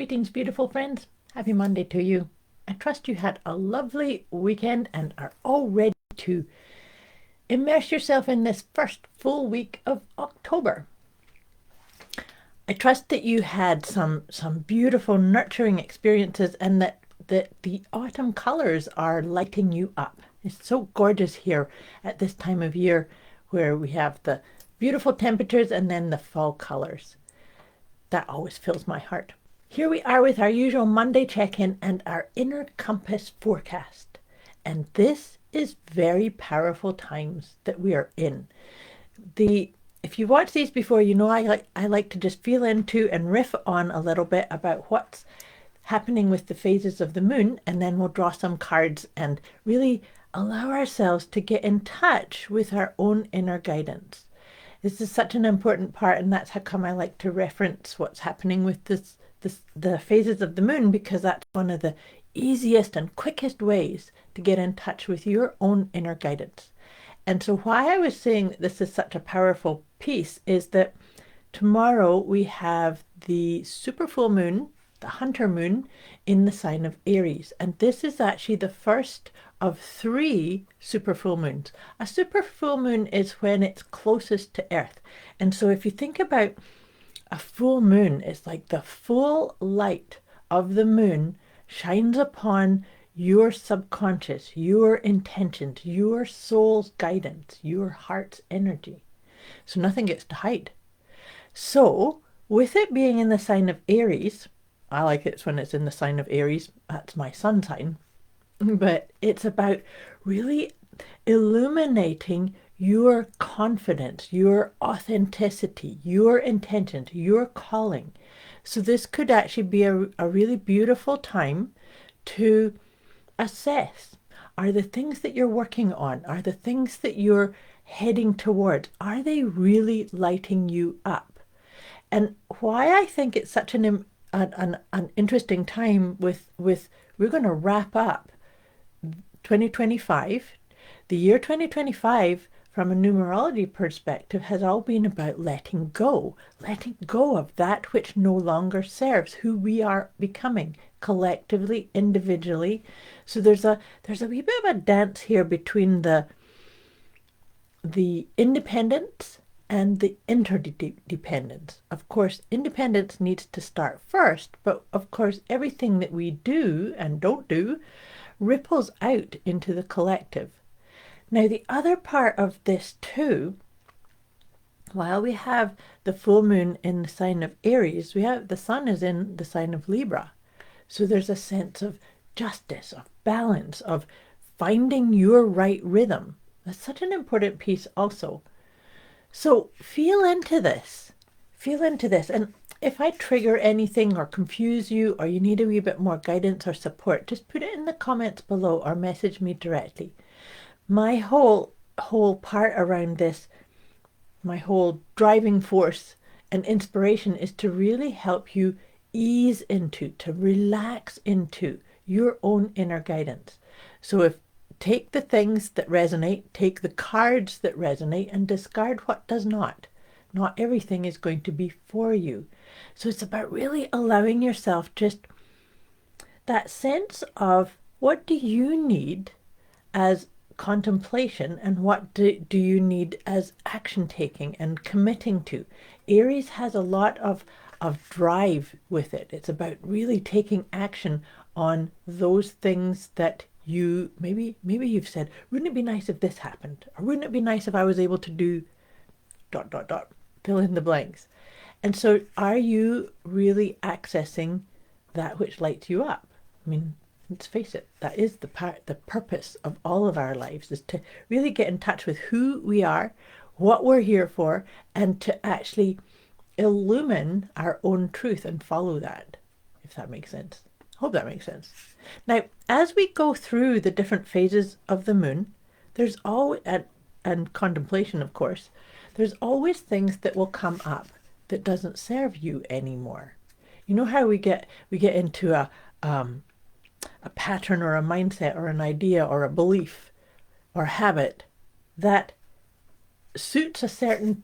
Greetings, beautiful friends. Happy Monday to you. I trust you had a lovely weekend and are all ready to immerse yourself in this first full week of October. I trust that you had some beautiful, nurturing experiences and that the autumn colors are lighting you up. It's so gorgeous here at this time of year where we have the beautiful temperatures and then the fall colors. That always fills my heart. Here we are with our usual Monday check-in and our inner compass forecast. And this is very powerful times that we are in. If you watched these before, you know I like to just feel into and riff on a little bit about what's happening with the phases of the moon, and then we'll draw some cards and really allow ourselves to get in touch with our own inner guidance. This is such an important part, and that's how come I like to reference what's happening with the phases of the moon, because that's one of the easiest and quickest ways to get in touch with your own inner guidance. And so why I was saying that this is such a powerful piece is that tomorrow we have the super full moon, the hunter moon, in the sign of Aries. And this is actually the first of 3 super full moons. A super full moon is when it's closest to Earth. And so if you think about a full moon, it's like the full light of the moon shines upon your subconscious, your intentions, your soul's guidance, your heart's energy. So nothing gets to hide. So with it being in the sign of Aries, I like it when it's in the sign of Aries, that's my sun sign, but it's about really illuminating your confidence, your authenticity, your intentions, your calling. So this could actually be a really beautiful time to assess, are the things that you're working on, are the things that you're heading towards, are they really lighting you up? And why I think it's such an interesting time with we're going to wrap up 2025. The year 2025, from a numerology perspective, has all been about letting go of that which no longer serves who we are becoming collectively, individually. So there's a wee bit of a dance here between the independence and the interdependence. Of course, independence needs to start first, but of course, everything that we do and don't do ripples out into the collective. Now, the other part of this too, while we have the full moon in the sign of Aries, we have the sun is in the sign of Libra. So there's a sense of justice, of balance, of finding your right rhythm. That's such an important piece also. So feel into this. And if I trigger anything or confuse you, or you need a wee bit more guidance or support, just put it in the comments below or message me directly. My whole part around this, my whole driving force and inspiration is to really help you ease into, to relax into your own inner guidance. So take the things that resonate, take the cards that resonate, and discard what does not. Not everything is going to be for you. So it's about really allowing yourself just that sense of what do you need as contemplation and what do you need as action taking and committing to. Aries has a lot of drive with it. It's about really taking action on those things that you maybe you've said, wouldn't it be nice if this happened, or wouldn't it be nice if I was able to do ... fill in the blanks. And so are you really accessing that which lights you up? I mean, let's face it, that is the purpose of all of our lives, is to really get in touch with who we are, what we're here for, and to actually illumine our own truth and follow that, if that makes sense. Hope that makes sense. Now, as we go through the different phases of the moon, there's always, and contemplation, of course, there's always things that will come up that doesn't serve you anymore. You know how we get into a pattern or a mindset or an idea or a belief or habit that suits a certain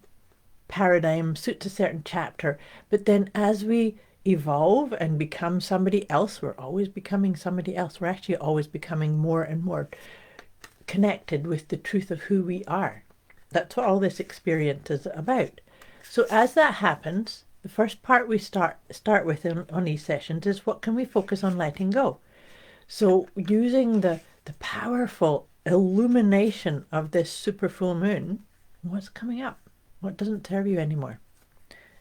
paradigm, suits a certain chapter, but then as we evolve and become somebody else. We're always becoming somebody else. We're actually always becoming more and more connected with the truth of who we are. That's what all this experience is about. So as that happens, the first part we start with on these sessions is what can we focus on letting go. So using the powerful illumination of this super full moon, what's coming up? What doesn't serve you anymore?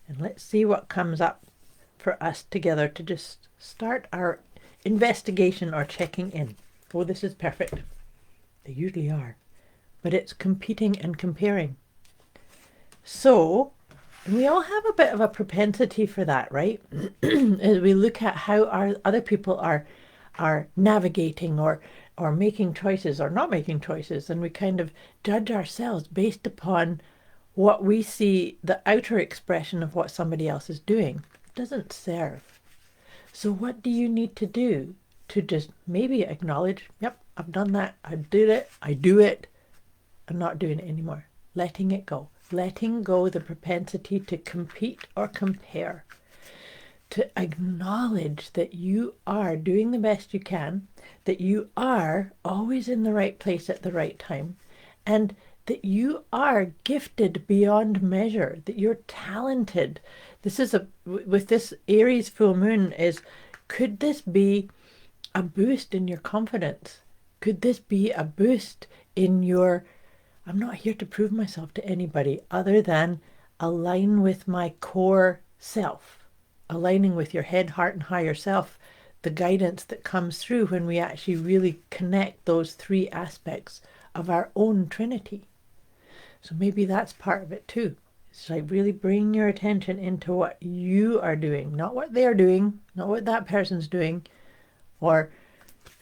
And let's see what comes up for us together to just start our investigation or checking in. Oh, this is perfect. They usually are. But it's competing and comparing. So, we all have a bit of a propensity for that, right? As we look at how our other people are navigating or making choices or not making choices, and we kind of judge ourselves based upon what we see, the outer expression of what somebody else is doing. It doesn't serve. So what do you need to do to just maybe acknowledge, yep, I've done that, I did it, I do it, I'm not doing it anymore. Letting it go. Letting go the propensity to compete or compare. To acknowledge that you are doing the best you can, that you are always in the right place at the right time, and that you are gifted beyond measure, that you're talented. This is with this Aries full moon is, could this be a boost in your confidence? Could this be a boost in your, I'm not here to prove myself to anybody other than align with my core self, aligning with your head, heart, and higher self, the guidance that comes through when we actually really connect those three aspects of our own Trinity. So maybe that's part of it too. It's like really bring your attention into what you are doing, not what they're doing, not what that person's doing, or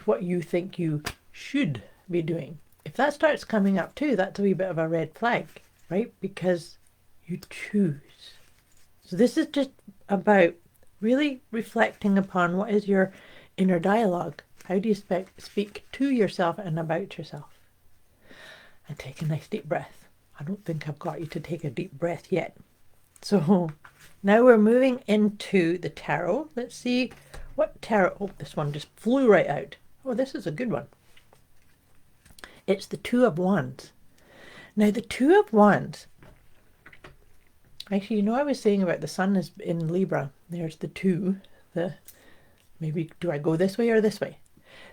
what you think you should be doing. If that starts coming up too, that's a wee bit of a red flag, right? Because you choose. So this is just about really reflecting upon what is your inner dialogue. How do you speak to yourself and about yourself? And take a nice deep breath. I don't think I've got you to take a deep breath yet. So now we're moving into the tarot. Let's see what tarot. Oh, this one just flew right out. Oh, this is a good one. It's the Two of Wands. Now the Two of Wands, actually, I was saying about the sun is in Libra. There's the two. Maybe do I go this way or this way?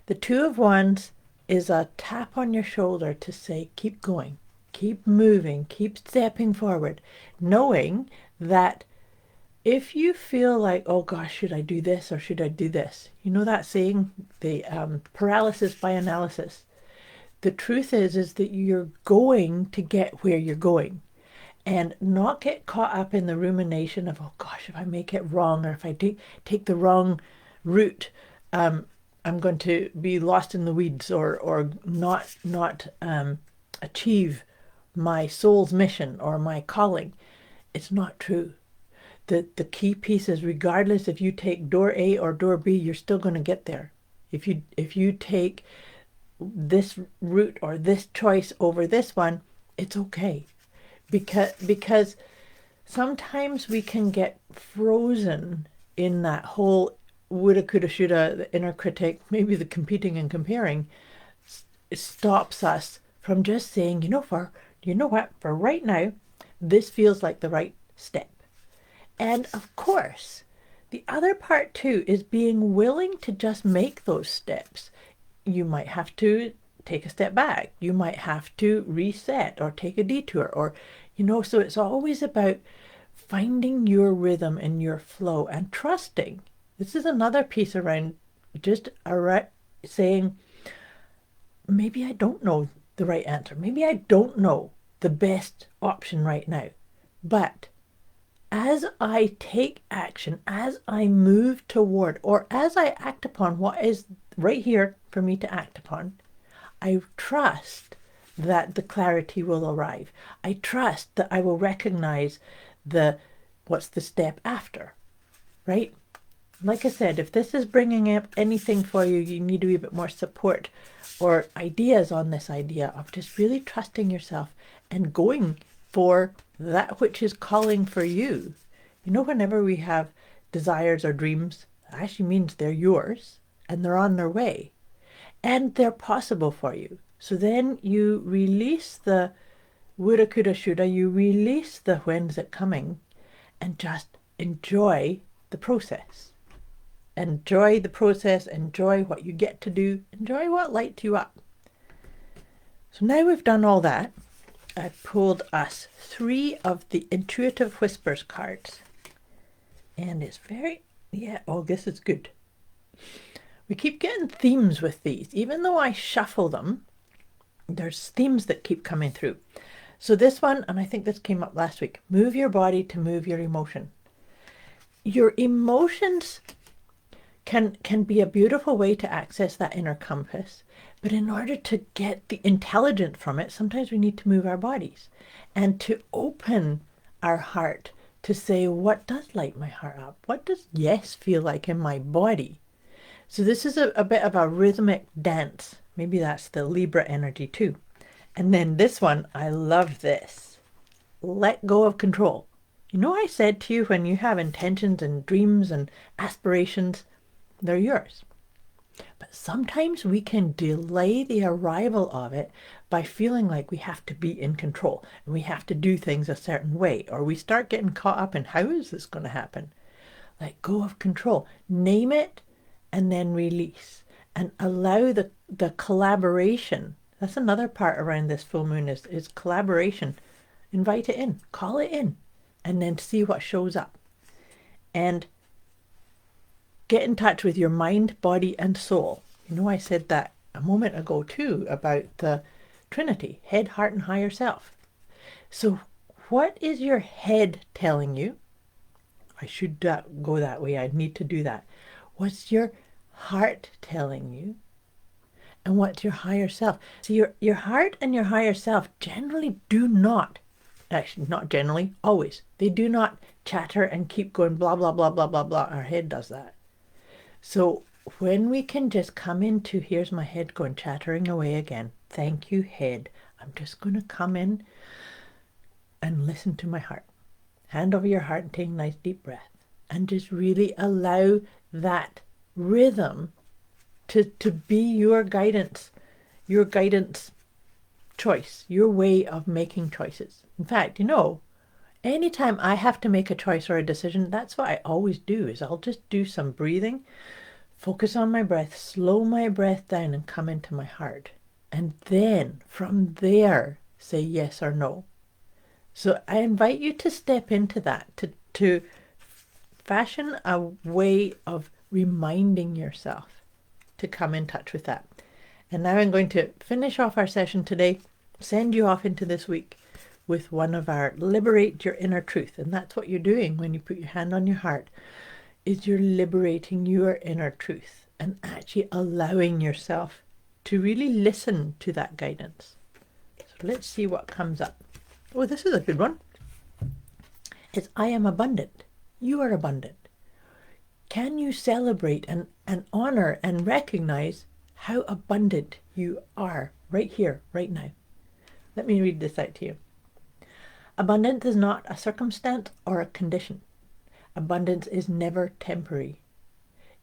The Two of Wands is a tap on your shoulder to say, keep going, keep moving, keep stepping forward, knowing that if you feel like, oh gosh, should I do this or should I do this? You know that saying, the paralysis by analysis. The truth is that you're going to get where you're going, and not get caught up in the rumination of, oh gosh, if I make it wrong, or if I take the wrong route, I'm going to be lost in the weeds, or not achieve my soul's mission or my calling. It's not true. The key piece is, regardless if you take door A or door B, you're still going to get there. If you take this route or this choice over this one, it's okay. Because sometimes we can get frozen in that whole woulda, coulda, shoulda, the inner critic, maybe the competing and comparing stops us from just saying, you know what, for right now, this feels like the right step. And of course, the other part too is being willing to just make those steps. You might have to take a step back. You might have to reset or take a detour, or, so it's always about finding your rhythm and your flow and trusting. This is another piece around just saying, maybe I don't know the right answer. Maybe I don't know the best option right now. But as I take action, as I move toward, or as I act upon what is right here for me to act upon, I trust that the clarity will arrive. I trust that I will recognize what's the step after, right? Like I said, if this is bringing up anything for you, you need a wee bit more support or ideas on this idea of just really trusting yourself and going for that which is calling for you. Whenever we have desires or dreams, it actually means they're yours and they're on their way and they're possible for you. So then you release the woulda, coulda, shoulda, you release the when's it coming and just enjoy the process. Enjoy the process, enjoy what you get to do, enjoy what lights you up. So now we've done all that, I pulled us 3 of the Intuitive Whispers cards. And it's very, oh, this is good. We keep getting themes with these. Even though I shuffle them, there's themes that keep coming through. So this one, and I think this came up last week, move your body to move your emotion. Your emotions can be a beautiful way to access that inner compass. But in order to get the intelligence from it, sometimes we need to move our bodies and to open our heart to say, what does light my heart up? What does yes feel like in my body? So this is a bit of a rhythmic dance. Maybe that's the Libra energy too. And then this one, I love this. Let go of control. You know, I said to you, when you have intentions and dreams and aspirations, they're yours. But sometimes we can delay the arrival of it by feeling like we have to be in control and we have to do things a certain way, or we start getting caught up in how is this going to happen? Let go of control. Name it and then release and allow the collaboration. That's another part around this full moon is collaboration. Invite it in, call it in, and then see what shows up. And get in touch with your mind, body, and soul. You know, I said that a moment ago too about the Trinity, head, heart, and higher self. So what is your head telling you? I should go that way. I need to do that. What's your heart telling you? And what's your higher self? So your heart and your higher self generally do not, actually not generally, always, they do not chatter and keep going blah, blah, blah, blah, blah, blah. Our head does that. So when we can just come into, here's my head going chattering away again. Thank you, head. I'm just going to come in and listen to my heart. Hand over your heart and take a nice deep breath. And just really allow that rhythm to be your guidance choice, your way of making choices. In fact, you know, anytime I have to make a choice or a decision, that's what I always do, is I'll just do some breathing, focus on my breath, slow my breath down and come into my heart. And then from there, say yes or no. So I invite you to step into that, to fashion a way of reminding yourself to come in touch with that. And now I'm going to finish off our session today, send you off into this week with one of our Liberate Your Inner Truth. And that's what you're doing when you put your hand on your heart, is you're liberating your inner truth and actually allowing yourself to really listen to that guidance. So let's see what comes up. Oh, this is a good one. It's I am abundant. You are abundant. Can you celebrate and honor and recognize how abundant you are right here, right now? Let me read this out to you. Abundance is not a circumstance or a condition. Abundance is never temporary.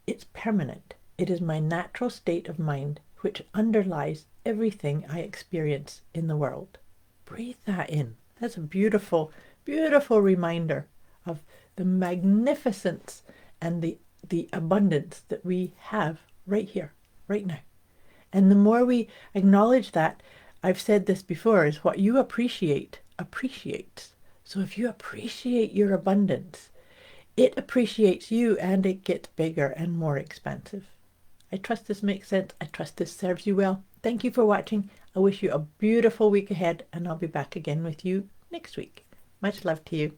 It's permanent. It is my natural state of mind which underlies everything I experience in the world. Breathe that in. That's a beautiful, beautiful reminder of the magnificence and the abundance that we have right here, right now. And the more we acknowledge that, I've said this before, is what you appreciate appreciates. So if you appreciate your abundance, it appreciates you and it gets bigger and more expansive. I trust this makes sense. I trust this serves you well. Thank you for watching. I wish you a beautiful week ahead, and I'll be back again with you next week. Much love to you.